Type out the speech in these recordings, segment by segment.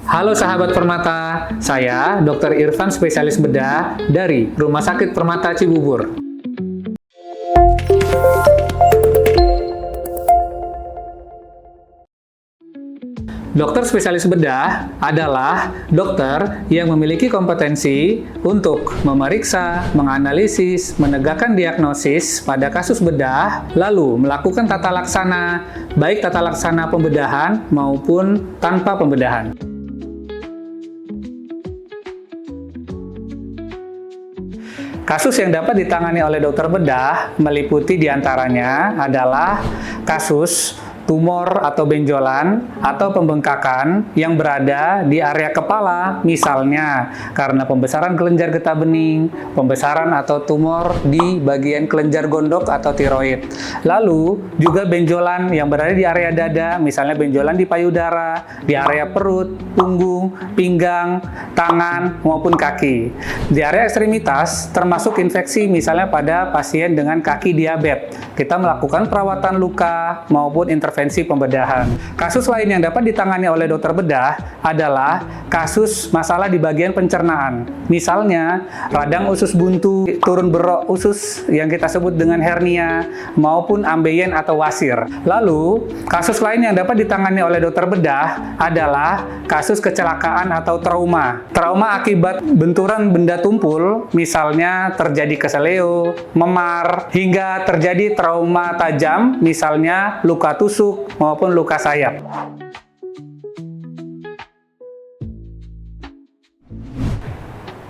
Halo sahabat Permata, saya Dr. Irfan spesialis bedah dari Rumah Sakit Permata Cibubur. Dokter spesialis bedah adalah dokter yang memiliki kompetensi untuk memeriksa, menganalisis, menegakkan diagnosis pada kasus bedah, lalu melakukan tata laksana, baik tata laksana pembedahan maupun tanpa pembedahan. Kasus yang dapat ditangani oleh dokter bedah meliputi diantaranya adalah kasus tumor atau benjolan atau pembengkakan yang berada di area kepala, misalnya karena pembesaran kelenjar getah bening, pembesaran atau tumor di bagian kelenjar gondok atau tiroid. Lalu juga benjolan yang berada di area dada, misalnya benjolan di payudara, di area perut, punggung, pinggang, tangan, maupun kaki. Di area ekstremitas termasuk infeksi misalnya pada pasien dengan kaki diabetes. Kita melakukan perawatan luka maupun intervensi pembedahan. Kasus lain yang dapat ditangani oleh dokter bedah adalah kasus masalah di bagian pencernaan. Misalnya radang usus buntu, turun berok usus yang kita sebut dengan hernia, maupun ambeien atau wasir. Lalu, kasus lain yang dapat ditangani oleh dokter bedah adalah kasus kecelakaan atau trauma. Trauma akibat benturan benda tumpul, misalnya terjadi keseleo, memar, hingga terjadi trauma tajam, misalnya luka tusuk maupun luka sayat.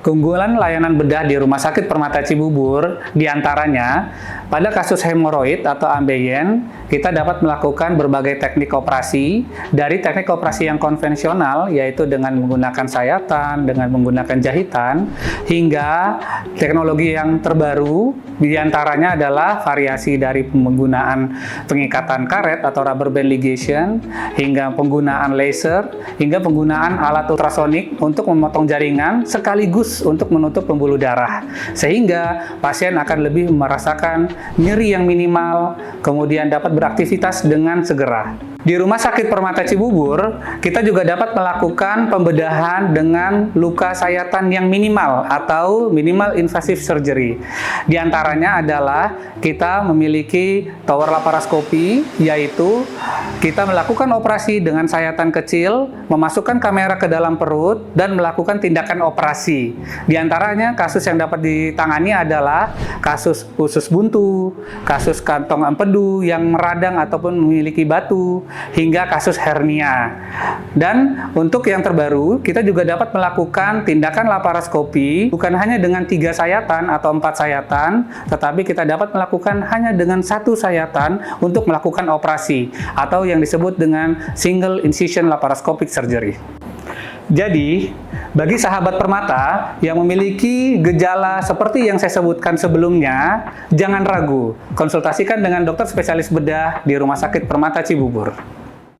Keunggulan layanan bedah di Rumah Sakit Permata Cibubur diantaranya pada kasus hemoroid atau ambeien, kita dapat melakukan berbagai teknik operasi, dari teknik operasi yang konvensional, yaitu dengan menggunakan sayatan, dengan menggunakan jahitan, hingga teknologi yang terbaru, diantaranya adalah variasi dari penggunaan pengikatan karet atau rubber band ligation, hingga penggunaan laser, hingga penggunaan alat ultrasonik untuk memotong jaringan sekaligus untuk menutup pembuluh darah, sehingga pasien akan lebih merasakan nyeri yang minimal, kemudian dapat beraktivitas dengan segera. Di Rumah Sakit Permata Cibubur, kita juga dapat melakukan pembedahan dengan luka sayatan yang minimal atau minimal invasive surgery. Di antaranya adalah kita memiliki tower laparoskopi, yaitu kita melakukan operasi dengan sayatan kecil, memasukkan kamera ke dalam perut, dan melakukan tindakan operasi. Di antaranya kasus yang dapat ditangani adalah kasus usus buntu, kasus kantong empedu yang meradang ataupun memiliki batu, hingga kasus hernia. Dan untuk yang terbaru, kita juga dapat melakukan tindakan laparoskopi bukan hanya dengan 3 sayatan atau 4 sayatan, tetapi kita dapat melakukan hanya dengan 1 sayatan untuk melakukan operasi atau yang disebut dengan single incision laparoscopic surgery. Jadi, bagi sahabat Permata yang memiliki gejala seperti yang saya sebutkan sebelumnya, jangan ragu, konsultasikan dengan dokter spesialis bedah di Rumah Sakit Permata Cibubur.